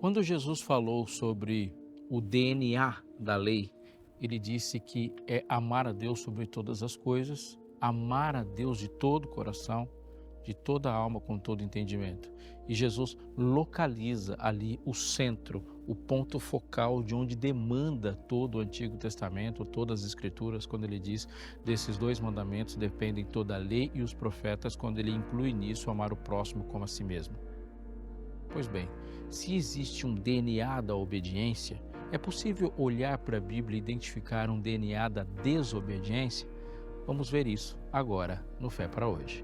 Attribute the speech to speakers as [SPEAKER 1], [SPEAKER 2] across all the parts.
[SPEAKER 1] Quando Jesus falou sobre o DNA da lei, ele disse que é amar a Deus sobre todas as coisas, amar a Deus de todo o coração, de toda a alma, com todo entendimento. E Jesus localiza ali o centro, o ponto focal de onde demanda todo o Antigo Testamento, todas as Escrituras, quando ele diz desses dois mandamentos dependem toda a lei e os profetas, quando ele inclui nisso amar o próximo como a si mesmo. Pois bem, se existe um DNA da obediência, é possível olhar para a Bíblia e identificar um DNA da desobediência? Vamos ver isso agora no Fé para Hoje.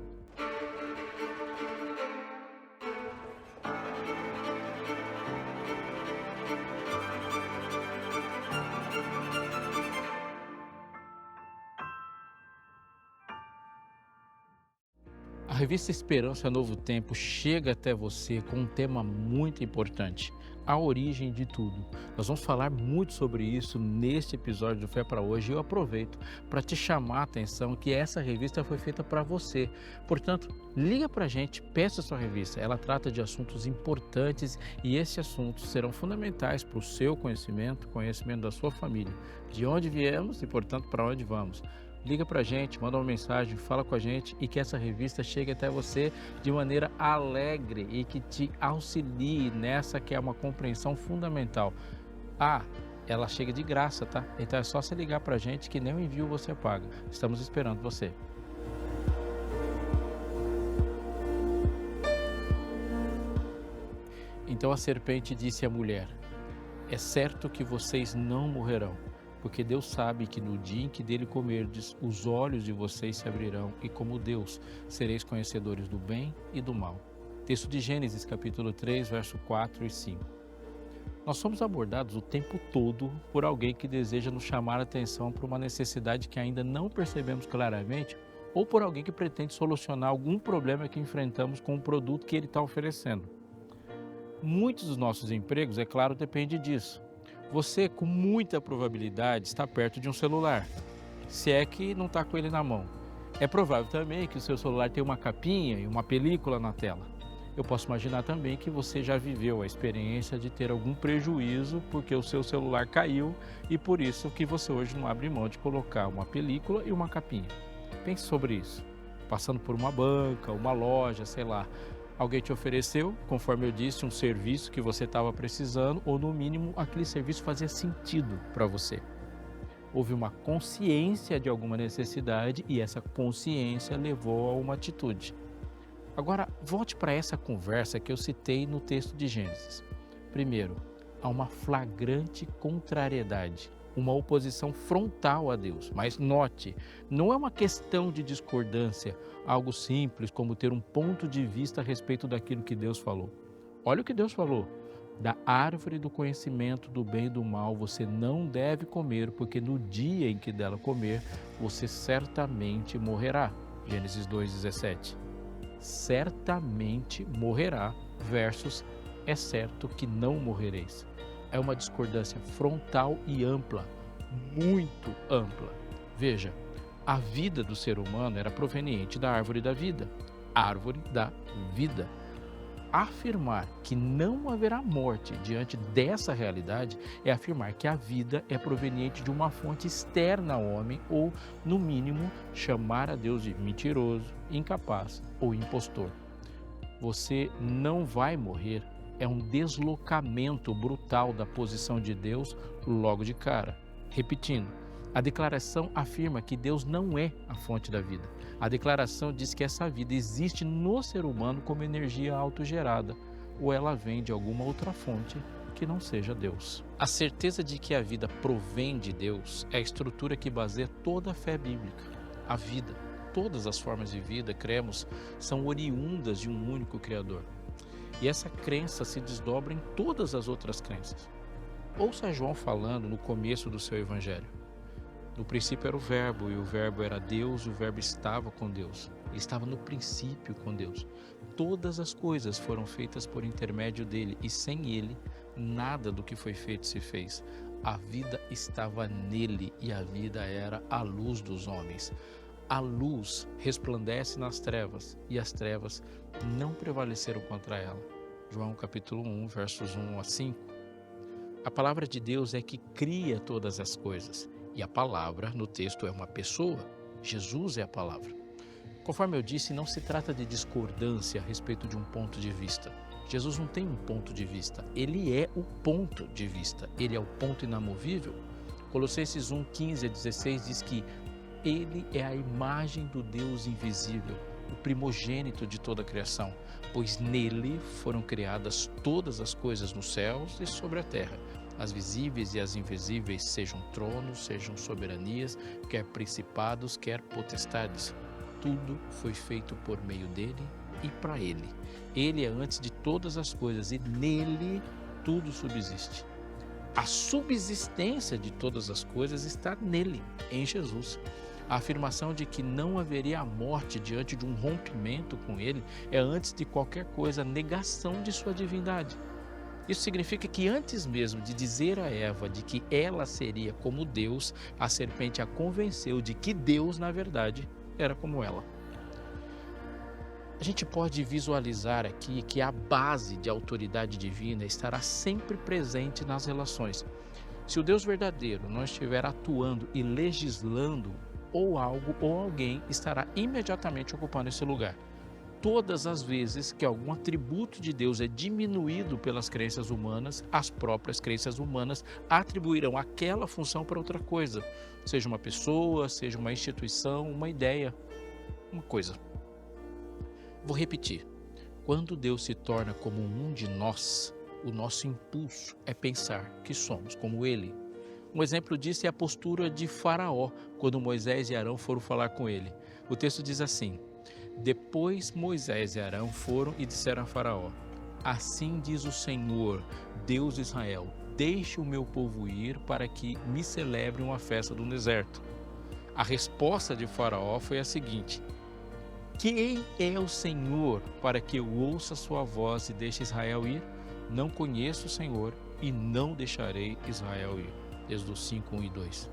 [SPEAKER 1] A revista Esperança Novo Tempo chega até você com um tema muito importante, a origem de tudo. Nós vamos falar muito sobre isso neste episódio do Fé para Hoje e eu aproveito para te chamar a atenção que essa revista foi feita para você. Portanto, liga para a gente, peça a sua revista. Ela trata de assuntos importantes e esses assuntos serão fundamentais para o seu conhecimento, conhecimento da sua família, de onde viemos e, portanto, para onde vamos. Liga pra gente, manda uma mensagem, fala com a gente e que essa revista chegue até você de maneira alegre e que te auxilie nessa que é uma compreensão fundamental. Ela chega de graça, tá? Então é só você ligar pra gente que nem o envio você paga. Estamos esperando você. Então a serpente disse à mulher: é certo que vocês não morrerão. Porque Deus sabe que no dia em que dele comerdes, os olhos de vocês se abrirão e como Deus, sereis conhecedores do bem e do mal. Texto de Gênesis, capítulo 3, verso 4 e 5. Nós somos abordados o tempo todo por alguém que deseja nos chamar a atenção para uma necessidade que ainda não percebemos claramente ou por alguém que pretende solucionar algum problema que enfrentamos com o produto que ele está oferecendo. Muitos dos nossos empregos, é claro, dependem disso. Você, com muita probabilidade, está perto de um celular, se é que não está com ele na mão. É provável também que o seu celular tenha uma capinha e uma película na tela. Eu posso imaginar também que você já viveu a experiência de ter algum prejuízo porque o seu celular caiu e por isso que você hoje não abre mão de colocar uma película e uma capinha. Pense sobre isso. Passando por uma banca, uma loja, sei lá. Alguém te ofereceu, conforme eu disse, um serviço que você estava precisando ou, no mínimo, aquele serviço fazia sentido para você. Houve uma consciência de alguma necessidade e essa consciência levou a uma atitude. Agora, volte para essa conversa que eu citei no texto de Gênesis. Primeiro, há uma flagrante contrariedade, uma oposição frontal a Deus. Mas note, não é uma questão de discordância, algo simples como ter um ponto de vista a respeito daquilo que Deus falou. Olha o que Deus falou: da árvore do conhecimento do bem e do mal você não deve comer, porque no dia em que dela comer, você certamente morrerá. Gênesis 2,17. Certamente morrerá versus é certo que não morrereis. É uma discordância frontal e ampla, muito ampla. Veja, a vida do ser humano era proveniente da árvore da vida, árvore da vida. Afirmar que não haverá morte diante dessa realidade é afirmar que a vida é proveniente de uma fonte externa ao homem ou, no mínimo, chamar a Deus de mentiroso, incapaz ou impostor. Você não vai morrer é um deslocamento brutal da posição de Deus logo de cara. Repetindo, a declaração afirma que Deus não é a fonte da vida. A declaração diz que essa vida existe no ser humano como energia autogerada, ou ela vem de alguma outra fonte que não seja Deus. A certeza de que a vida provém de Deus é a estrutura que baseia toda a fé bíblica. A vida, todas as formas de vida, cremos, são oriundas de um único Criador. E essa crença se desdobra em todas as outras crenças. Ouça João falando no começo do seu evangelho. No princípio era o verbo, e o verbo era Deus, e o verbo estava com Deus. Ele estava no princípio com Deus. Todas as coisas foram feitas por intermédio dele, e sem ele, nada do que foi feito se fez. A vida estava nele, e a vida era a luz dos homens. A luz resplandece nas trevas, e as trevas não prevaleceram contra ela. João capítulo 1, versos 1 a 5. A palavra de Deus é que cria todas as coisas. E a palavra, no texto, é uma pessoa. Jesus é a palavra. Conforme eu disse, não se trata de discordância a respeito de um ponto de vista. Jesus não tem um ponto de vista. Ele é o ponto de vista. Ele é o ponto inamovível. Colossenses 1, 15 a 16 diz que ele é a imagem do Deus invisível, o primogênito de toda a criação, pois nele foram criadas todas as coisas nos céus e sobre a terra, as visíveis e as invisíveis, sejam tronos, sejam soberanias, quer principados, quer potestades. Tudo foi feito por meio dele e para ele. Ele é antes de todas as coisas e nele tudo subsiste. A subsistência de todas as coisas está nele, em Jesus. A afirmação de que não haveria a morte diante de um rompimento com ele é, antes de qualquer coisa, a negação de sua divindade. Isso significa que antes mesmo de dizer a Eva de que ela seria como Deus, a serpente a convenceu de que Deus, na verdade, era como ela. A gente pode visualizar aqui que a base de autoridade divina estará sempre presente nas relações. Se o Deus verdadeiro não estiver atuando e legislando, ou algo ou alguém estará imediatamente ocupando esse lugar. Todas as vezes que algum atributo de Deus é diminuído pelas crenças humanas, as próprias crenças humanas atribuirão aquela função para outra coisa, seja uma pessoa, seja uma instituição, uma ideia, uma coisa. Vou repetir. Quando Deus se torna como um de nós, o nosso impulso é pensar que somos como Ele. Um exemplo disso é a postura de Faraó, quando Moisés e Arão foram falar com ele. O texto diz assim: depois Moisés e Arão foram e disseram a Faraó: assim diz o Senhor, Deus de Israel, deixe o meu povo ir para que me celebre uma festa do deserto. A resposta de Faraó foi a seguinte: quem é o Senhor para que eu ouça sua voz e deixe Israel ir? Não conheço o Senhor e não deixarei Israel ir. Êxodo 5, 1 e 2.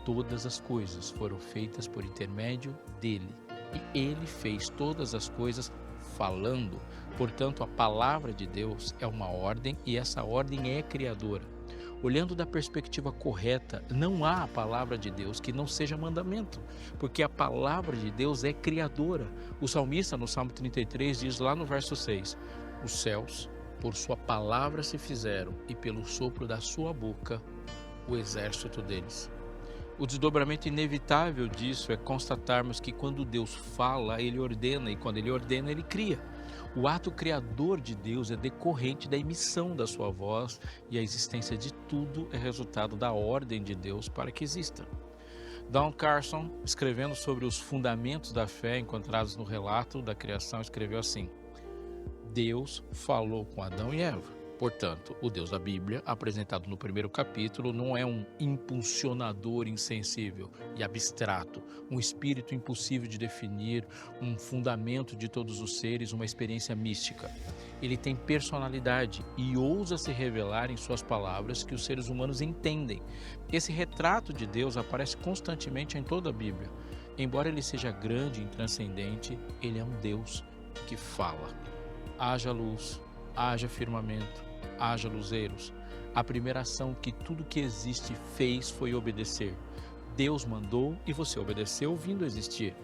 [SPEAKER 1] Todas as coisas foram feitas por intermédio dele, e ele fez todas as coisas falando. Portanto, a palavra de Deus é uma ordem e essa ordem é criadora. Olhando da perspectiva correta, não há a palavra de Deus que não seja mandamento, porque a palavra de Deus é criadora. O salmista, no Salmo 33, diz lá no verso 6, os céus, por sua palavra se fizeram, e pelo sopro da sua boca, o exército deles. O desdobramento inevitável disso é constatarmos que quando Deus fala, Ele ordena, e quando Ele ordena, Ele cria. O ato criador de Deus é decorrente da emissão da sua voz, e a existência de tudo é resultado da ordem de Deus para que exista. Don Carson, escrevendo sobre os fundamentos da fé encontrados no relato da criação, escreveu assim: Deus falou com Adão e Eva. Portanto, o Deus da Bíblia, apresentado no primeiro capítulo, não é um impulsionador insensível e abstrato, um espírito impossível de definir, um fundamento de todos os seres, uma experiência mística. Ele tem personalidade e ousa se revelar em suas palavras que os seres humanos entendem. Esse retrato de Deus aparece constantemente em toda a Bíblia. Embora ele seja grande e transcendente, ele é um Deus que fala. Haja luz, haja firmamento, haja luzeiros. A primeira ação que tudo que existe fez foi obedecer. Deus mandou e você obedeceu, vindo a existir.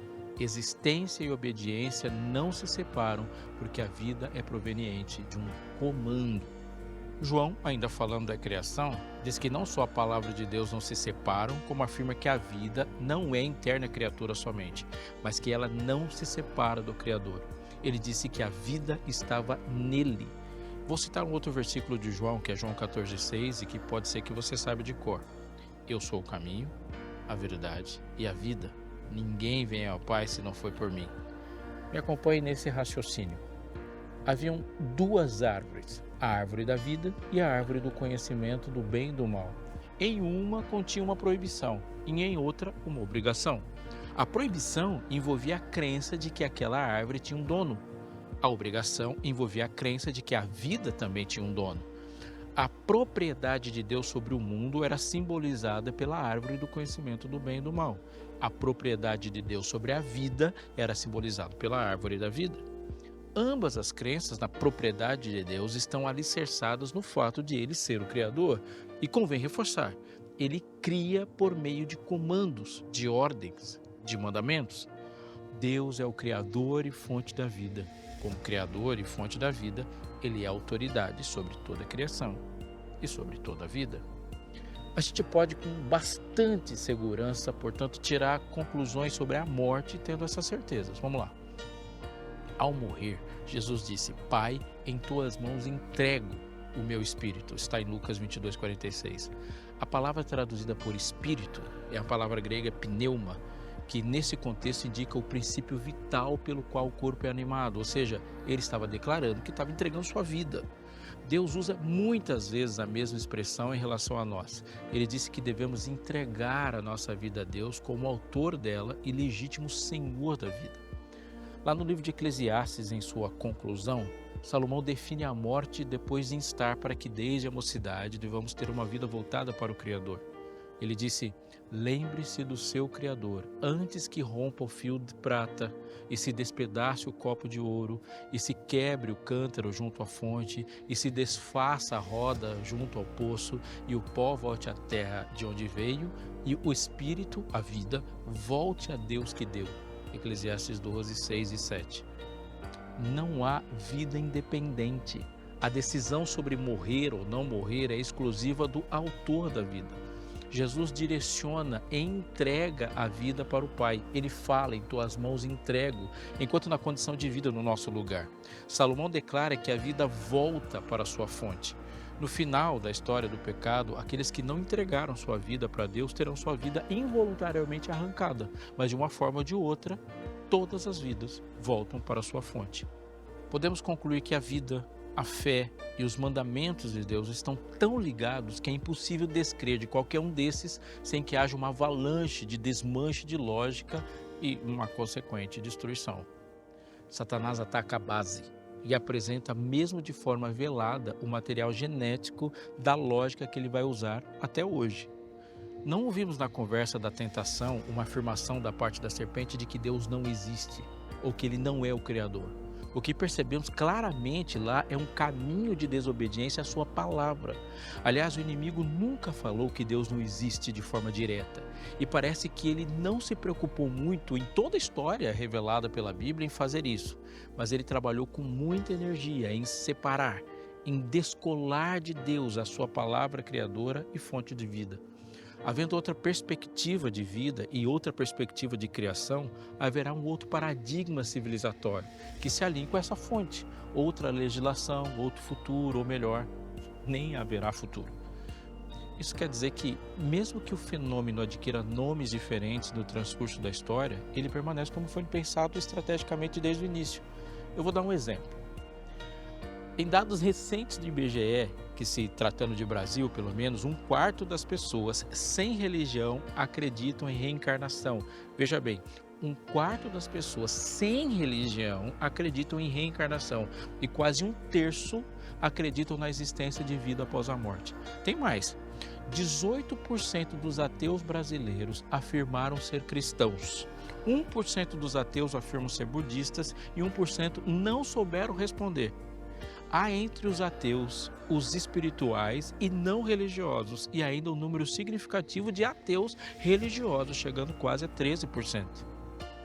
[SPEAKER 1] Existência e obediência não se separam, porque a vida é proveniente de um comando. João, ainda falando da criação, diz que não só a palavra de Deus não se separam, como afirma que a vida não é interna criatura somente, mas que ela não se separa do Criador. Ele disse que a vida estava nele. Vou citar um outro versículo de João, que é João 14,6, e que pode ser que você saiba de cor. Eu sou o caminho, a verdade e a vida. Ninguém vem ao Pai se não for por mim. Me acompanhe nesse raciocínio. Haviam duas árvores, a árvore da vida e a árvore do conhecimento do bem e do mal. Em uma continha uma proibição e em outra uma obrigação. A proibição envolvia a crença de que aquela árvore tinha um dono. A obrigação envolvia a crença de que a vida também tinha um dono. A propriedade de Deus sobre o mundo era simbolizada pela árvore do conhecimento do bem e do mal. A propriedade de Deus sobre a vida era simbolizada pela árvore da vida. Ambas as crenças na propriedade de Deus estão alicerçadas no fato de ele ser o Criador. E convém reforçar, ele cria por meio de comandos, de ordens, de mandamentos. Deus é o Criador e fonte da vida. Como Criador e fonte da vida, ele é autoridade sobre toda a criação e sobre toda a vida. A gente pode, com bastante segurança, portanto, tirar conclusões sobre a morte tendo essas certezas. Vamos lá. Ao morrer, Jesus disse: Pai, em tuas mãos entrego o meu espírito. Está em Lucas 22:46. A palavra traduzida por espírito é a palavra grega pneuma, que nesse contexto indica o princípio vital pelo qual o corpo é animado, ou seja, ele estava declarando que estava entregando sua vida. Deus usa muitas vezes a mesma expressão em relação a nós. Ele disse que devemos entregar a nossa vida a Deus como autor dela e legítimo senhor da vida. Lá no livro de Eclesiastes, em sua conclusão, Salomão define a morte depois de instar para que desde a mocidade devamos ter uma vida voltada para o Criador. Ele disse: lembre-se do seu Criador, antes que rompa o fio de prata, e se despedace o copo de ouro, e se quebre o cântaro junto à fonte, e se desfaça a roda junto ao poço, e o pó volte à terra de onde veio, e o espírito, a vida, volte a Deus que deu. Eclesiastes 12, 6 e 7. Não há vida independente. A decisão sobre morrer ou não morrer é exclusiva do autor da vida. Jesus direciona e entrega a vida para o Pai. Ele fala: em tuas mãos entrego, enquanto na condição de vida no nosso lugar. Salomão declara que a vida volta para a sua fonte. No final da história do pecado, aqueles que não entregaram sua vida para Deus terão sua vida involuntariamente arrancada, mas de uma forma ou de outra, todas as vidas voltam para a sua fonte. Podemos concluir que a vida, a fé e os mandamentos de Deus estão tão ligados que é impossível descrer de qualquer um desses sem que haja uma avalanche de desmanche de lógica e uma consequente destruição. Satanás ataca a base e apresenta, mesmo de forma velada, o material genético da lógica que ele vai usar até hoje. Não ouvimos na conversa da tentação uma afirmação da parte da serpente de que Deus não existe ou que ele não é o Criador. O que percebemos claramente lá é um caminho de desobediência à sua palavra. Aliás, o inimigo nunca falou que Deus não existe de forma direta. E parece que ele não se preocupou muito em toda a história revelada pela Bíblia em fazer isso. Mas ele trabalhou com muita energia em separar, em descolar de Deus a sua palavra criadora e fonte de vida. Havendo outra perspectiva de vida e outra perspectiva de criação, haverá um outro paradigma civilizatório que se alinhe com essa fonte. Outra legislação, outro futuro, ou melhor, nem haverá futuro. Isso quer dizer que, mesmo que o fenômeno adquira nomes diferentes no transcurso da história, ele permanece como foi pensado estrategicamente desde o início. Eu vou dar um exemplo. Em dados recentes do IBGE, que se tratando de Brasil, pelo menos 1/4 das pessoas sem religião acreditam em reencarnação. Veja bem, 1/4 das pessoas sem religião acreditam em reencarnação e quase 1/3 acreditam na existência de vida após a morte. Tem mais, 18% dos ateus brasileiros afirmaram ser cristãos. 1% dos ateus afirmam ser budistas e 1% não souberam responder. Há entre os ateus, os espirituais e não religiosos, e ainda um número significativo de ateus religiosos, chegando quase a 13%.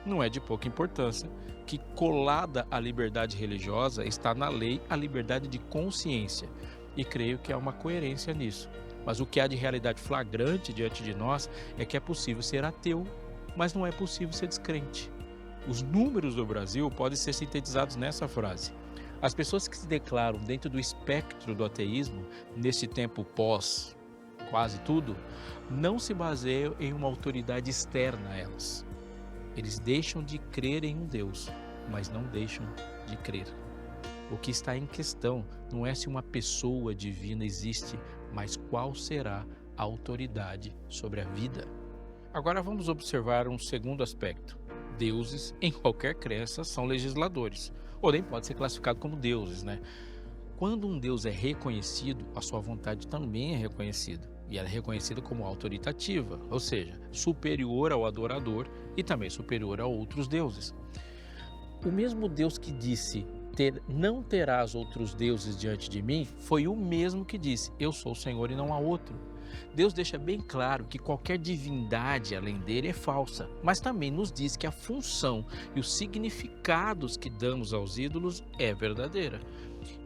[SPEAKER 1] Não é de pouca importância que, colada à liberdade religiosa, está na lei a liberdade de consciência, e creio que há uma coerência nisso. Mas o que há de realidade flagrante diante de nós é que é possível ser ateu, mas não é possível ser descrente. Os números do Brasil podem ser sintetizados nessa frase: as pessoas que se declaram dentro do espectro do ateísmo, nesse tempo pós quase tudo, não se baseiam em uma autoridade externa a elas. Eles deixam de crer em um Deus, mas não deixam de crer. O que está em questão não é se uma pessoa divina existe, mas qual será a autoridade sobre a vida. Agora vamos observar um segundo aspecto. Deuses, em qualquer crença, são legisladores, ou nem pode ser classificado como deuses, né? Quando um Deus é reconhecido, a sua vontade também é reconhecida, e ela é reconhecida como autoritativa, ou seja, superior ao adorador e também superior a outros deuses. O mesmo Deus que disse: não terás outros deuses diante de mim, foi o mesmo que disse: eu sou o Senhor e não há outro. Deus deixa bem claro que qualquer divindade além dele é falsa, mas também nos diz que a função e os significados que damos aos ídolos é verdadeira.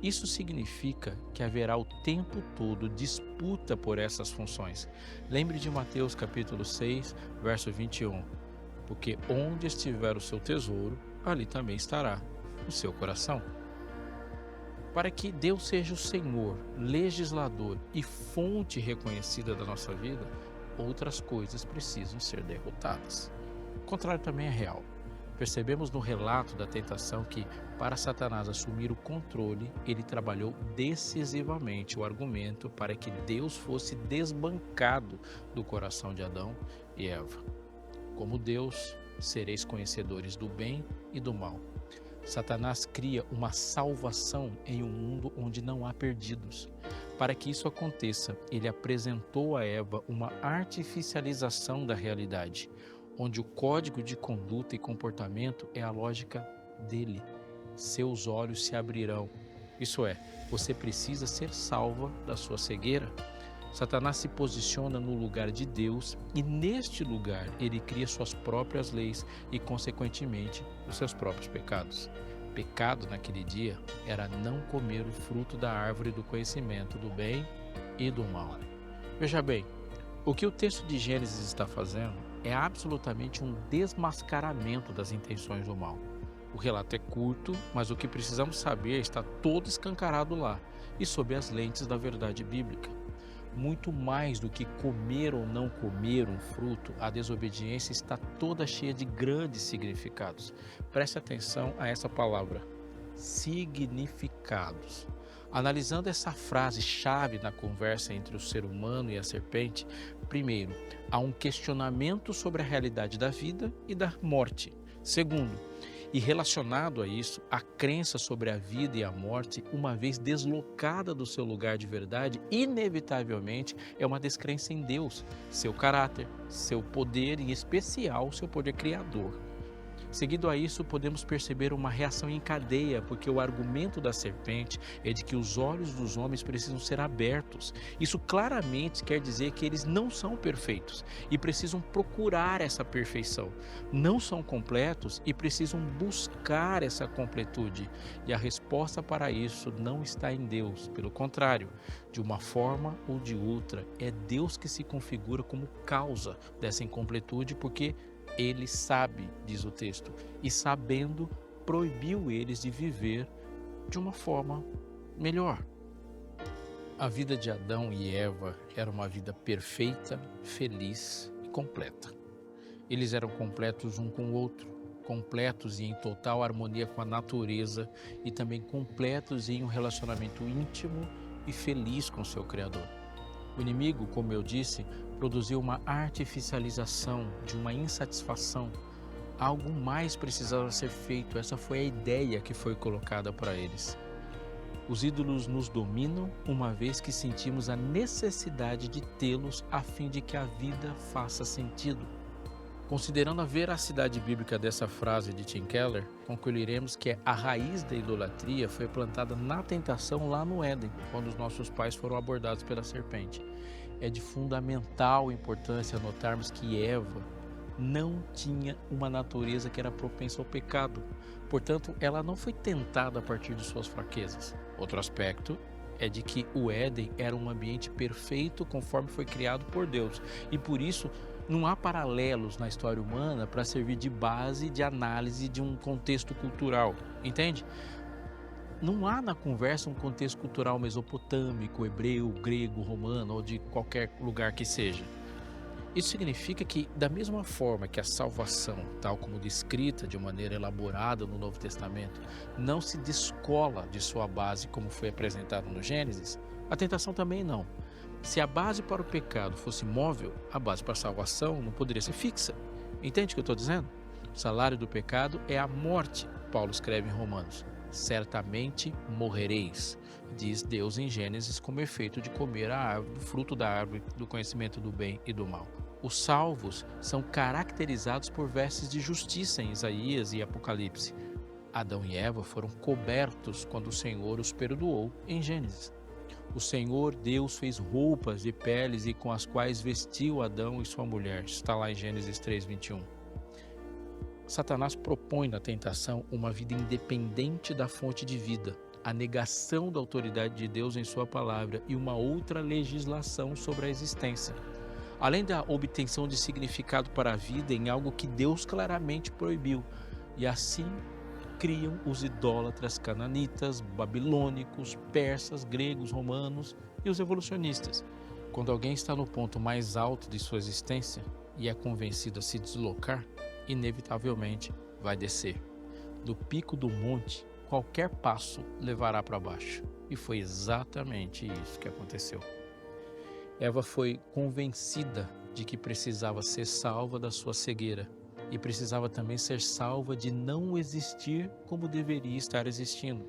[SPEAKER 1] Isso significa que haverá o tempo todo disputa por essas funções. Lembre de Mateus capítulo 6, verso 21. Porque onde estiver o seu tesouro, ali também estará o seu coração. Para que Deus seja o Senhor, legislador e fonte reconhecida da nossa vida, outras coisas precisam ser derrotadas. O contrário também é real. Percebemos no relato da tentação que, para Satanás assumir o controle, ele trabalhou decisivamente o argumento para que Deus fosse desbancado do coração de Adão e Eva. Como Deus, sereis conhecedores do bem e do mal. Satanás cria uma salvação em um mundo onde não há perdidos. Para que isso aconteça, ele apresentou a Eva uma artificialização da realidade, onde o código de conduta e comportamento é a lógica dele. Seus olhos se abrirão. Isso é, você precisa ser salva da sua cegueira. Satanás se posiciona no lugar de Deus e neste lugar ele cria suas próprias leis e, consequentemente, os seus próprios pecados. Pecado naquele dia era não comer o fruto da árvore do conhecimento do bem e do mal. Veja bem, o que o texto de Gênesis está fazendo é absolutamente um desmascaramento das intenções do mal. O relato é curto, mas o que precisamos saber está todo escancarado lá e sob as lentes da verdade bíblica. Muito mais do que comer ou não comer um fruto, a desobediência está toda cheia de grandes significados. Preste atenção a essa palavra, significados. Analisando essa frase-chave na conversa entre o ser humano e a serpente, primeiro, há um questionamento sobre a realidade da vida e da morte. Segundo, e relacionado a isso, a crença sobre a vida e a morte, uma vez deslocada do seu lugar de verdade, inevitavelmente é uma descrença em Deus, seu caráter, seu poder, em especial seu poder criador. Seguido a isso, podemos perceber uma reação em cadeia, porque o argumento da serpente é de que os olhos dos homens precisam ser abertos. Isso claramente quer dizer que eles não são perfeitos e precisam procurar essa perfeição. Não são completos e precisam buscar essa completude. E a resposta para isso não está em Deus. Pelo contrário, de uma forma ou de outra, é Deus que se configura como causa dessa incompletude, porque Ele sabe, diz o texto, e sabendo, proibiu eles de viver de uma forma melhor. A vida de Adão e Eva era uma vida perfeita, feliz e completa. Eles eram completos um com o outro, completos e em total harmonia com a natureza e também completos em um relacionamento íntimo e feliz com seu Criador. O inimigo, como eu disse, produziu uma artificialização de uma insatisfação. Algo mais precisava ser feito, essa foi a ideia que foi colocada para eles. Os ídolos nos dominam, uma vez que sentimos a necessidade de tê-los a fim de que a vida faça sentido. Considerando a veracidade bíblica dessa frase de Tim Keller, concluiremos que a raiz da idolatria foi plantada na tentação lá no Éden, quando os nossos pais foram abordados pela serpente. É de fundamental importância notarmos que Eva não tinha uma natureza que era propensa ao pecado. Portanto, ela não foi tentada a partir de suas fraquezas. Outro aspecto é de que o Éden era um ambiente perfeito conforme foi criado por Deus. E por isso, não há paralelos na história humana para servir de base de análise de um contexto cultural, entende? Não há na conversa um contexto cultural mesopotâmico, hebreu, grego, romano ou de qualquer lugar que seja. Isso significa que, da mesma forma que a salvação, tal como descrita de maneira elaborada no Novo Testamento, não se descola de sua base como foi apresentado no Gênesis, a tentação também não. Se a base para o pecado fosse móvel, a base para a salvação não poderia ser fixa. Entende o que eu estou dizendo? O salário do pecado é a morte, Paulo escreve em Romanos. Certamente morrereis, diz Deus em Gênesis, como efeito de comer a árvore, do fruto da árvore do conhecimento do bem e do mal. Os salvos são caracterizados por vestes de justiça em Isaías e Apocalipse. Adão e Eva foram cobertos quando o Senhor os perdoou em Gênesis. O Senhor Deus fez roupas de peles e com as quais vestiu Adão e sua mulher. Isso está lá em Gênesis 3:21. Satanás propõe na tentação uma vida independente da fonte de vida, a negação da autoridade de Deus em sua palavra e uma outra legislação sobre a existência, além da obtenção de significado para a vida em algo que Deus claramente proibiu. E assim criam os idólatras cananitas, babilônicos, persas, gregos, romanos e os evolucionistas. Quando alguém está no ponto mais alto de sua existência e é convencido a se deslocar, inevitavelmente vai descer. Do pico do monte, qualquer passo levará para baixo. E foi exatamente isso que aconteceu. Eva foi convencida de que precisava ser salva da sua cegueira e precisava também ser salva de não existir como deveria estar existindo.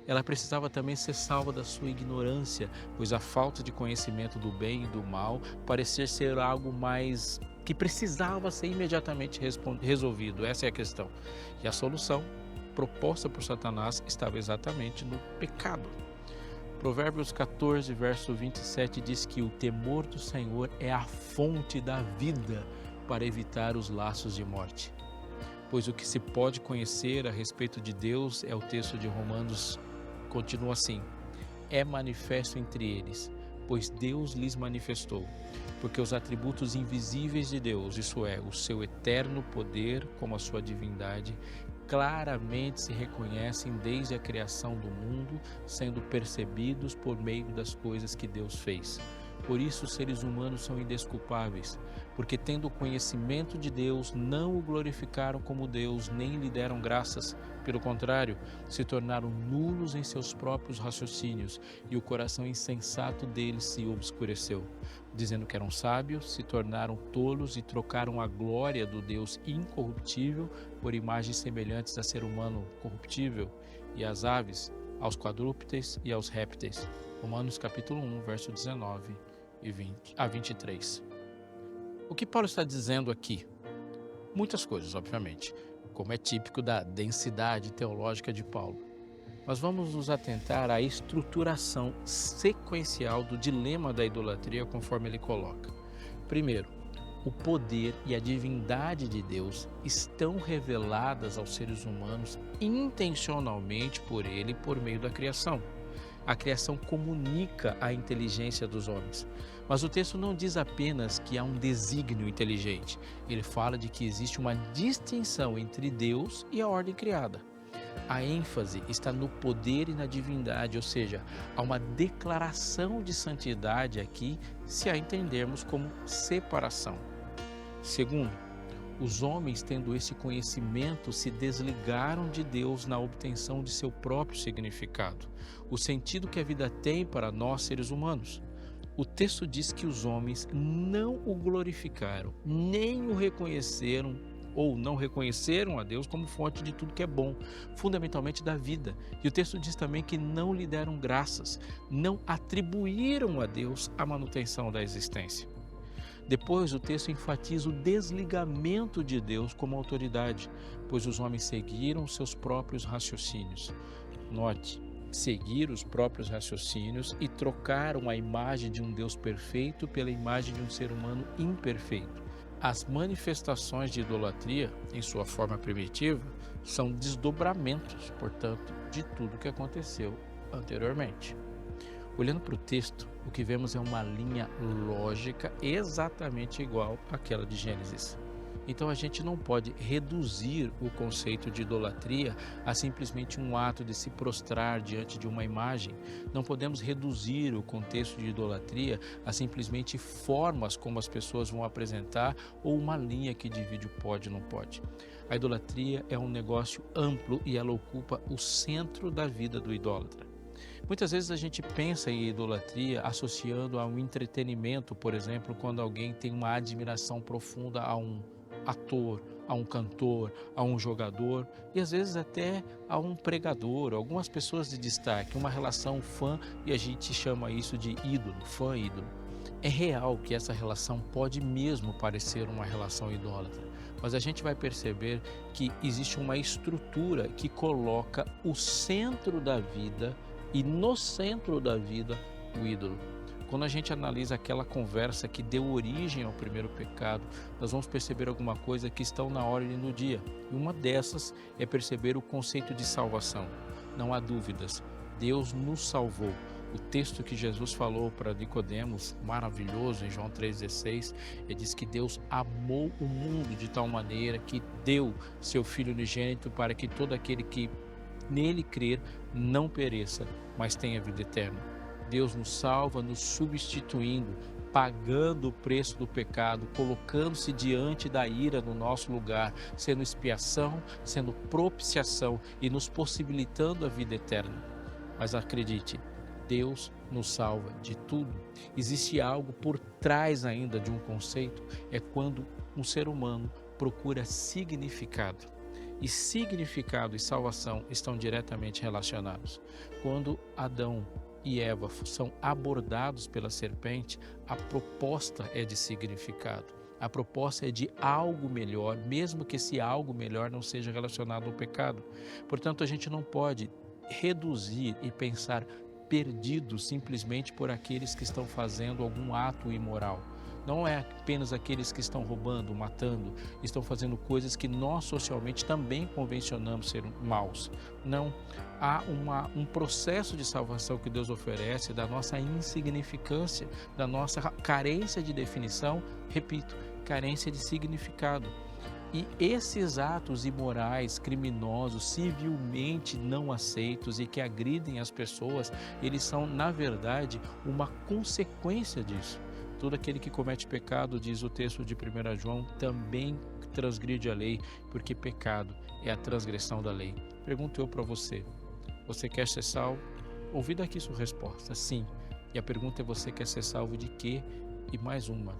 [SPEAKER 1] Ela precisava também ser salva da sua ignorância, pois a falta de conhecimento do bem e do mal parecia ser algo mais que precisava ser imediatamente resolvido. Essa é a questão. E a solução proposta por Satanás estava exatamente no pecado. Provérbios 14, verso 27 diz que o temor do Senhor é a fonte da vida para evitar os laços de morte. Pois o que se pode conhecer a respeito de Deus, é o texto de Romanos, continua assim: é manifesto entre eles, pois Deus lhes manifestou. Porque os atributos invisíveis de Deus, isso é, o seu eterno poder como a sua divindade, claramente se reconhecem desde a criação do mundo, sendo percebidos por meio das coisas que Deus fez. Por isso os seres humanos são indesculpáveis, porque tendo conhecimento de Deus, não o glorificaram como Deus, nem lhe deram graças. Pelo contrário, se tornaram nulos em seus próprios raciocínios, e o coração insensato deles se obscureceu. Dizendo que eram sábios, se tornaram tolos e trocaram a glória do Deus incorruptível por imagens semelhantes a ser humano corruptível, e às aves, aos quadrúpedes e aos répteis. Romanos capítulo 1, verso 19 e 20 a 23. O que Paulo está dizendo aqui? Muitas coisas, obviamente, como é típico da densidade teológica de Paulo. Mas vamos nos atentar à estruturação sequencial do dilema da idolatria, conforme ele coloca. Primeiro, o poder e a divindade de Deus estão reveladas aos seres humanos intencionalmente por ele por meio da criação. A criação comunica a inteligência dos homens. Mas o texto não diz apenas que há um desígnio inteligente. Ele fala de que existe uma distinção entre Deus e a ordem criada. A ênfase está no poder e na divindade, ou seja, há uma declaração de santidade aqui, se a entendermos como separação. Segundo, os homens, tendo esse conhecimento, se desligaram de Deus na obtenção de seu próprio significado, o sentido que a vida tem para nós seres humanos. O texto diz que os homens não o glorificaram, nem o reconheceram ou não reconheceram a Deus como fonte de tudo que é bom, fundamentalmente da vida. E o texto diz também que não lhe deram graças, não atribuíram a Deus a manutenção da existência. Depois, o texto enfatiza o desligamento de Deus como autoridade, pois os homens seguiram seus próprios raciocínios. Note, seguir os próprios raciocínios e trocaram a imagem de um Deus perfeito pela imagem de um ser humano imperfeito. As manifestações de idolatria, em sua forma primitiva, são desdobramentos, portanto, de tudo que aconteceu anteriormente. Olhando para o texto, o que vemos é uma linha lógica exatamente igual àquela de Gênesis. Então a gente não pode reduzir o conceito de idolatria a simplesmente um ato de se prostrar diante de uma imagem. Não podemos reduzir o contexto de idolatria a simplesmente formas como as pessoas vão apresentar ou uma linha que divide o pode e não pode. A idolatria é um negócio amplo e ela ocupa o centro da vida do idólatra. Muitas vezes a gente pensa em idolatria associando a um entretenimento, por exemplo, quando alguém tem uma admiração profunda a um ator, a um cantor, a um jogador e às vezes até a um pregador, algumas pessoas de destaque, uma relação fã, e a gente chama isso de ídolo, fã-ídolo. É real que essa relação pode mesmo parecer uma relação idólatra, mas a gente vai perceber que existe uma estrutura que coloca o centro da vida e no centro da vida o ídolo. Quando a gente analisa aquela conversa que deu origem ao primeiro pecado, nós vamos perceber alguma coisa que estão na ordem do dia. E uma dessas é perceber o conceito de salvação. Não há dúvidas, Deus nos salvou. O texto que Jesus falou para Nicodemos, maravilhoso, em João 3,16, ele diz que Deus amou o mundo de tal maneira que deu seu Filho unigênito para que todo aquele que nele crer não pereça, mas tenha vida eterna. Deus nos salva, nos substituindo, pagando o preço do pecado, colocando-se diante da ira no nosso lugar, sendo expiação, sendo propiciação e nos possibilitando a vida eterna. Mas acredite, Deus nos salva de tudo. Existe algo por trás ainda de um conceito, é quando um ser humano procura significado. E significado e salvação estão diretamente relacionados. Quando Adão e Eva são abordados pela serpente, a proposta é de significado. A proposta é de algo melhor, mesmo que esse algo melhor não seja relacionado ao pecado. Portanto, a gente não pode reduzir e pensar perdido simplesmente por aqueles que estão fazendo algum ato imoral. Não é apenas aqueles que estão roubando, matando, estão fazendo coisas que nós socialmente também convencionamos ser maus. Não, há um processo de salvação que Deus oferece da nossa insignificância, da nossa carência de definição, repito, carência de significado. E esses atos imorais, criminosos, civilmente não aceitos e que agridem as pessoas, eles são, na verdade, uma consequência disso. Todo aquele que comete pecado, diz o texto de 1 João, também transgride a lei, porque pecado é a transgressão da lei. Pergunto eu para você, você quer ser salvo? Ouvi daqui sua resposta, sim. E a pergunta é, você quer ser salvo de quê? E mais uma,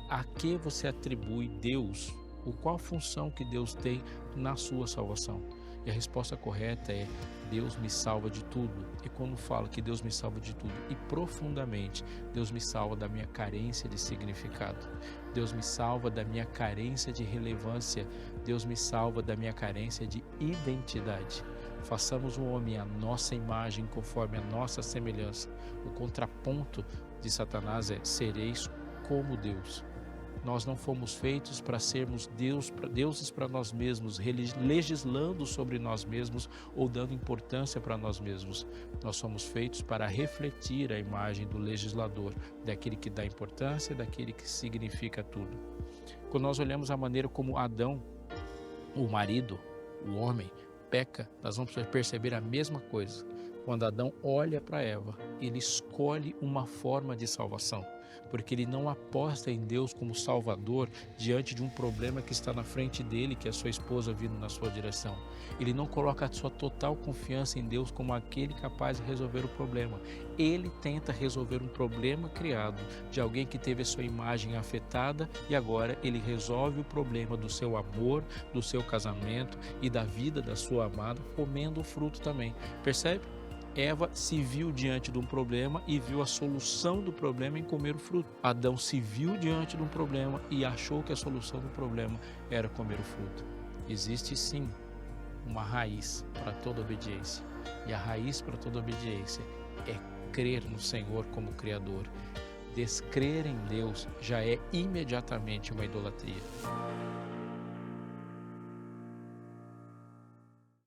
[SPEAKER 1] a que você atribui Deus? Ou qual função que Deus tem na sua salvação? E a resposta correta é, Deus me salva de tudo. E quando falo que Deus me salva de tudo, e profundamente, Deus me salva da minha carência de significado. Deus me salva da minha carência de relevância. Deus me salva da minha carência de identidade. Façamos o homem à nossa imagem, conforme a nossa semelhança. O contraponto de Satanás é, sereis como Deus. Nós não fomos feitos para sermos deuses para nós mesmos, legislando sobre nós mesmos ou dando importância para nós mesmos. Nós somos feitos para refletir a imagem do legislador, daquele que dá importância, daquele que significa tudo. Quando nós olhamos a maneira como Adão, o marido, o homem, peca, nós vamos perceber a mesma coisa. Quando Adão olha para Eva, ele escolhe uma forma de salvação, porque ele não aposta em Deus como Salvador diante de um problema que está na frente dele, que é a sua esposa vindo na sua direção. Ele não coloca a sua total confiança em Deus como aquele capaz de resolver o problema. Ele tenta resolver um problema criado de alguém que teve a sua imagem afetada e agora ele resolve o problema do seu amor, do seu casamento e da vida da sua amada, comendo o fruto também. Percebe? Eva se viu diante de um problema e viu a solução do problema em comer o fruto. Adão se viu diante de um problema e achou que a solução do problema era comer o fruto. Existe sim uma raiz para toda obediência. E a raiz para toda obediência é crer no Senhor como Criador. Descrer em Deus já é imediatamente uma idolatria.